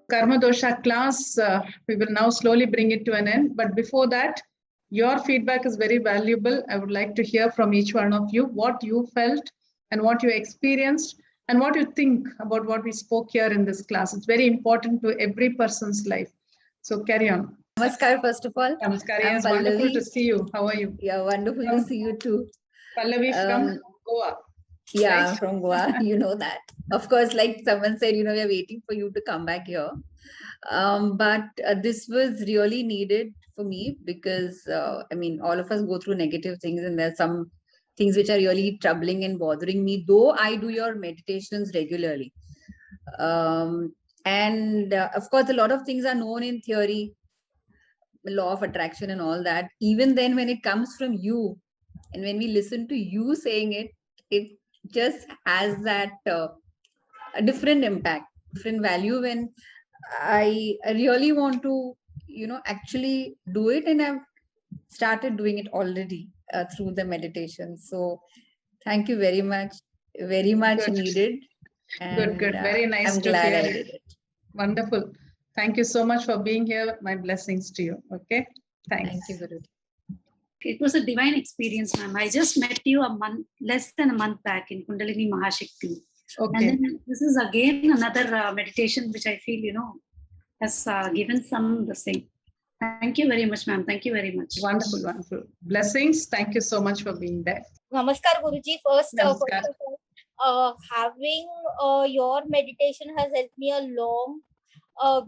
Karma Dosha class, we will now slowly bring it to an end. But before that, your feedback is very valuable. I would like to hear from each one of you what you felt and what you experienced and what you think about what we spoke here in this class. It's very important to every person's life. So carry on. Namaskar, first of all. Namaskar. Yes, wonderful to see you. How are you? Yeah, wonderful to see you too. Pallavi from Goa. Yeah, right? From Goa, you know that. Of course, like someone said, we are waiting for you to come back here. But this was really needed for me because, all of us go through negative things and there's some things which are really troubling and bothering me, though I do your meditations regularly. Of course, a lot of things are known in theory, law of attraction and all that. Even then, when it comes from you and when we listen to you saying it, it just has that a different impact, different value. When I really want to, actually do it, and I've started doing it already through the meditation. So thank you very much. Very much needed. And, good. Very nice. I'm glad I did it. Wonderful. Thank you so much for being here. My blessings to you. Okay. Thanks. Thank you, Guru. It was a divine experience, ma'am. I just met you less than a month back in Kundalini Mahashakti. Okay. And then this is again another meditation which I feel, has given the same. Thank you very much, ma'am. Thank you very much. Wonderful, wonderful. Blessings. Thank you so much for being there. Namaskar, Guruji. First, having your meditation has helped me a long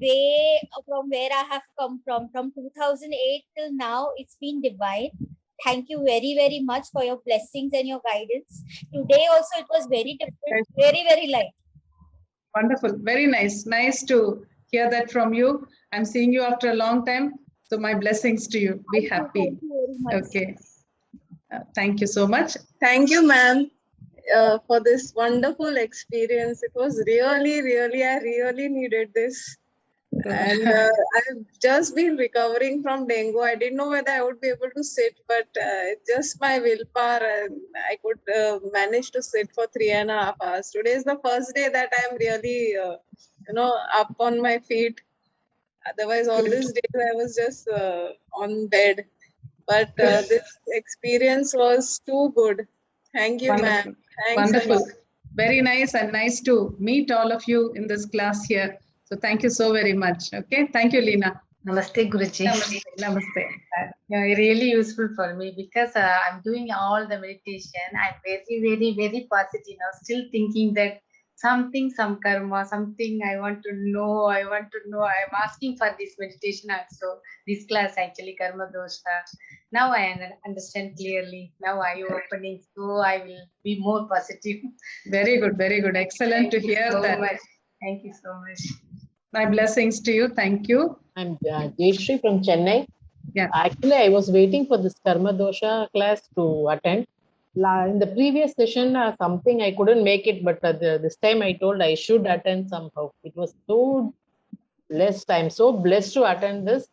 way from where I have come from. From 2008 till now, it's been divine. Thank you very, very much for your blessings and your guidance. Today also, it was very different, very, very light. Wonderful. Very nice. Nice to hear that from you. I'm seeing you after a long time. So my blessings to you. Be happy. Thank you very much. Okay. Thank you so much. Thank you, ma'am, for this wonderful experience. It was really, I really needed this. And I've just been recovering from dengue. I didn't know whether I would be able to sit, but just my willpower, I could manage to sit for 3.5 hours. Today is the first day that I'm really, up on my feet. Otherwise, all these days I was just on bed. But this experience was too good. Thank you, ma'am. Wonderful. Very nice, and nice to meet all of you in this class here. So thank you so very much. Okay. Thank you, Leena. Namaste, Guruji. Namaste. Yeah, really useful for me because I'm doing all the meditation. I'm very positive now. Still thinking that some karma, something I want to know. I'm asking for this meditation also. This class actually, Karma Dosha. Now I understand clearly. Now I am opening, so I will be more positive. Very good, very good. Excellent to hear that. Thank you so much. My blessings to you. Thank you. I'm Jayashree from Chennai. Yeah. Actually, I was waiting for this Karma Dosha class to attend. In the previous session, something I couldn't make it, but this time I told I should attend somehow. It was so blessed. I'm so blessed to attend this.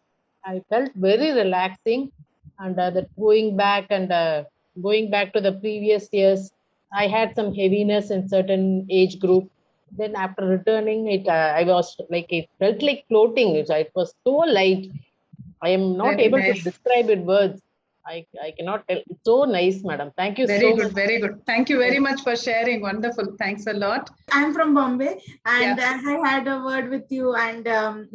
I felt very relaxing, and that going back to the previous years, I had some heaviness in certain age group. Then after returning, it felt like floating. It was so light. I am not able to describe it words. I cannot tell. It's so nice, madam. Thank you so much. Very good. Thank you very much for sharing. Wonderful. Thanks a lot. I'm from Bombay, and I had a word with you, and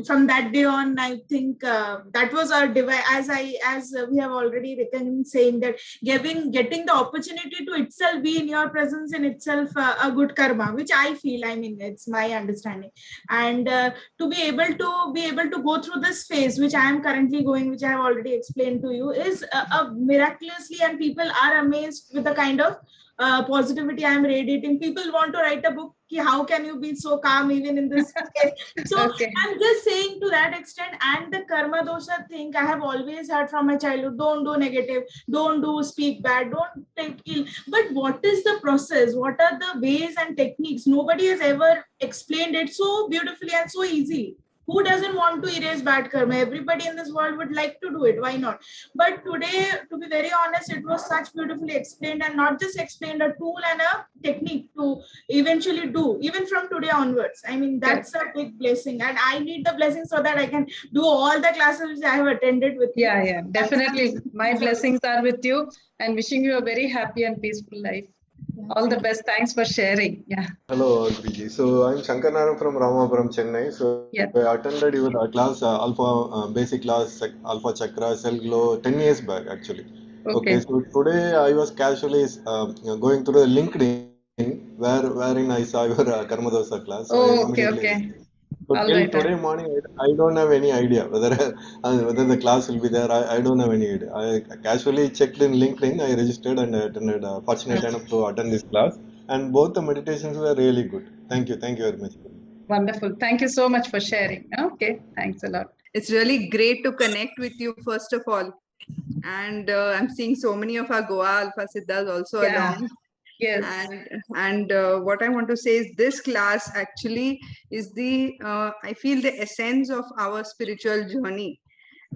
from that day on, I think that was our divine. As we have already written, saying that getting the opportunity to itself be in your presence in itself a good karma, which I feel. I mean, it's my understanding, and to be able to go through this phase, which I am currently going, which I have already explained to you, is miraculously, and people are amazed with the kind of positivity I am radiating. People want to write a book. How can you be so calm even in this case? So I'm just saying to that extent, and the karma dosha thing I have always heard from my childhood. Don't do negative, don't do speak bad, don't take ill. But what is the process? What are the ways and techniques? Nobody has ever explained it so beautifully and so easily. Who doesn't want to erase bad karma? Everybody in this world would like to do it. Why not? But today, to be very honest, it was such beautifully explained, and not just explained, a tool and a technique to eventually do, even from today onwards. I mean, that's a big blessing, and I need the blessing so that I can do all the classes which I have attended with you. Yeah, definitely. My blessings are with you, and wishing you a very happy and peaceful life. All the best. Thanks for sharing. Yeah. Hello, Biji. So I'm Shankar Naram from Ramapuram, Chennai. So I attended your class, Alpha Basic class, Alpha Chakra, Cell Glow, 10 years back actually. Okay. So today I was casually going through the LinkedIn wherein I saw your Karma Dosa class. So I immediately. So till today morning, I don't have any idea whether the class will be there. I don't have any idea. I casually checked in LinkedIn. I registered and I attended. Fortunate enough to attend this class, and both the meditations were really good. Thank you very much. Wonderful. Thank you so much for sharing. Okay, thanks a lot. It's really great to connect with you first of all, and I'm seeing so many of our Goa Alpha Siddhas also along. Yes. And what I want to say is this class actually is the I feel the essence of our spiritual journey,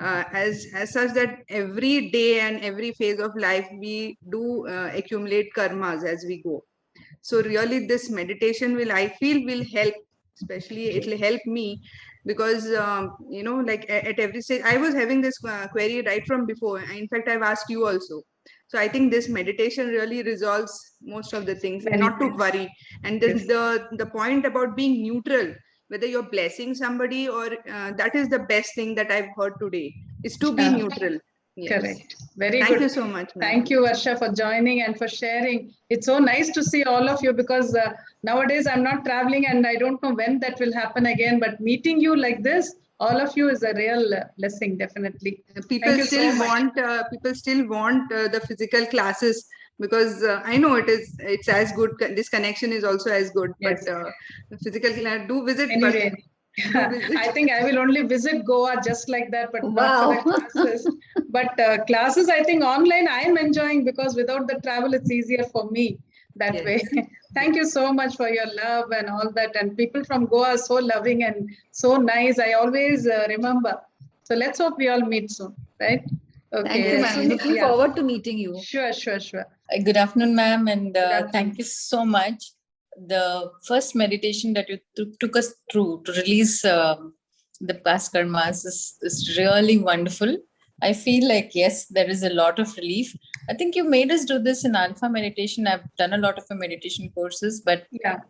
as such that every day and every phase of life we do accumulate karmas as we go. So really this meditation will help, especially it will help me, because like at every stage I was having this query right from before. In fact, I've asked you also. So I think this meditation really resolves most of the things, and not to worry. And then the point about being neutral, whether you're blessing somebody or that is the best thing that I've heard today, is to be neutral. Yes. Correct. Very good. Thank you so much. Thank you, Varsha, for joining and for sharing. It's so nice to see all of you, because nowadays I'm not traveling and I don't know when that will happen again, but meeting you like this, all of you, is a real blessing, definitely. People still want the physical classes, because I know it's as good. This connection is also as good, yes. But the physical class, do visit. Anyway. I think I will only visit Goa just like that, but not for the classes. But classes, I think online I am enjoying, because without the travel, it's easier for me that way. Thank you so much for your love and all that. And people from Goa are so loving and so nice. I always remember. So let's hope we all meet soon, right? Okay. Thank you, ma'am. Looking forward to meeting you. Sure. Good afternoon, ma'am, and thank you so much. The first meditation that you took us through to release the past karmas is really wonderful. I feel like, yes, there is a lot of relief. I think you made us do this in Alpha meditation. I've done a lot of meditation courses, but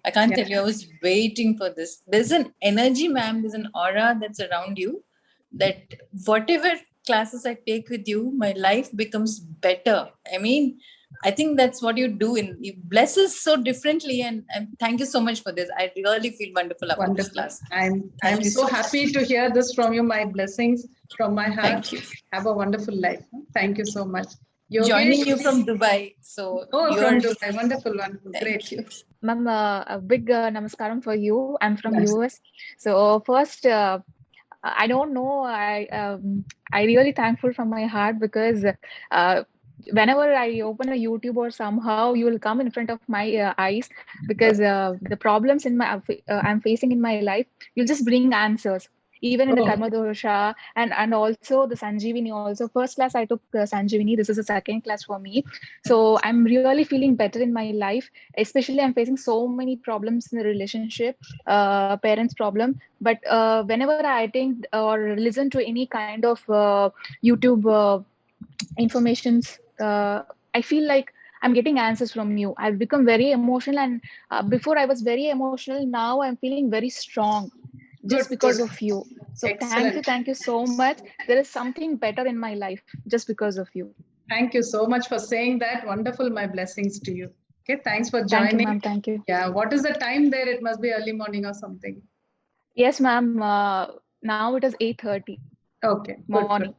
I can't tell you, I was waiting for this. There's an energy, ma'am, there's an aura that's around you, that whatever classes I take with you, my life becomes better. I mean, I think that's what you do. You bless us so differently, and thank you so much for this. I really feel wonderful about this class. I'm so happy to hear this from you. My blessings from my heart. Thank you. Have a wonderful life. Thank you so much. Joining you from Dubai. So from Dubai. Wonderful. Great. You. Ma'am, a big namaskaram for you. I'm from US. So first, I don't know. I really thankful from my heart, because whenever I open a YouTube or somehow you will come in front of my eyes, because the problems I'm facing in my life, you'll just bring answers. Even in the Karma Dosha and also the Sanjeevani also. First class I took Sanjeevani. This is the second class for me. So I'm really feeling better in my life. Especially I'm facing so many problems in the relationship, parents problem. But whenever I attend or listen to any kind of YouTube informations, I feel like I'm getting answers from you. I've become very emotional, and before I was very emotional. Now I'm feeling very strong, just because of you. So thank you so much. There is something better in my life just because of you. Thank you so much for saying that. Wonderful. My blessings to you. Okay, thanks for joining. Thank you, ma'am. Thank you. Yeah, what is the time there? It must be early morning or something. Yes, ma'am. Now it is 8:30. Okay, morning.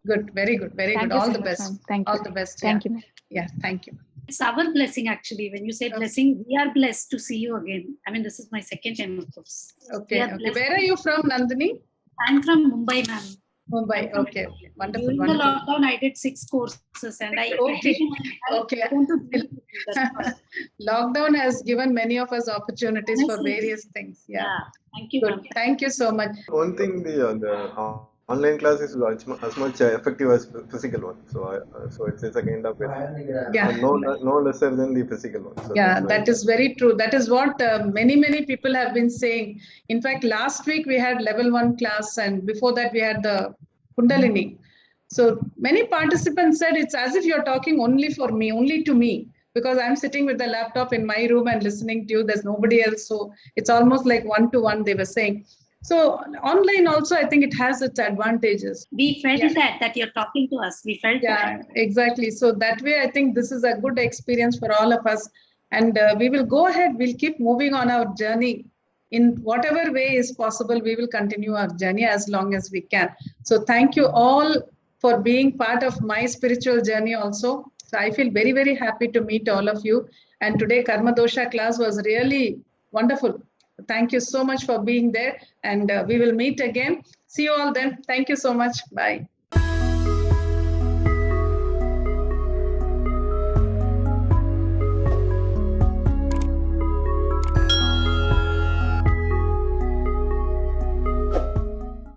Good. Very good. Very good. All the best. Thank you. All the best. Thank you, ma'am. Yeah, thank you. It's our blessing, actually. When you say blessing, we are blessed to see you again. I mean, this is my second time, of course. Okay. Where are you from, Nandini? I'm from Mumbai, ma'am. Mumbai. Okay. Wonderful. During the lockdown, I did 6 courses, and I want to do that. Lockdown has given many of us opportunities for various things. Yeah. Thank you. Good. Thank you so much. One thing, the online class is as much effective as physical one. So it's a kind of no lesser than the physical one. So yeah, that is very true. That is what many people have been saying. In fact, last week we had level 1 class, and before that we had the Kundalini. So many participants said it's as if you're talking only for me, only to me, because I'm sitting with the laptop in my room and listening to you. There's nobody else. So it's almost like one-to-one, they were saying. So online also, I think it has its advantages. We felt that you're talking to us. We felt that. Exactly. So that way, I think this is a good experience for all of us. And we will go ahead. We'll keep moving on our journey. In whatever way is possible, we will continue our journey as long as we can. So thank you all for being part of my spiritual journey also. So I feel very, very happy to meet all of you. And today Karma Dosha class was really wonderful. Thank you so much for being there, and we will meet again. See you all then. Thank you so much. Bye.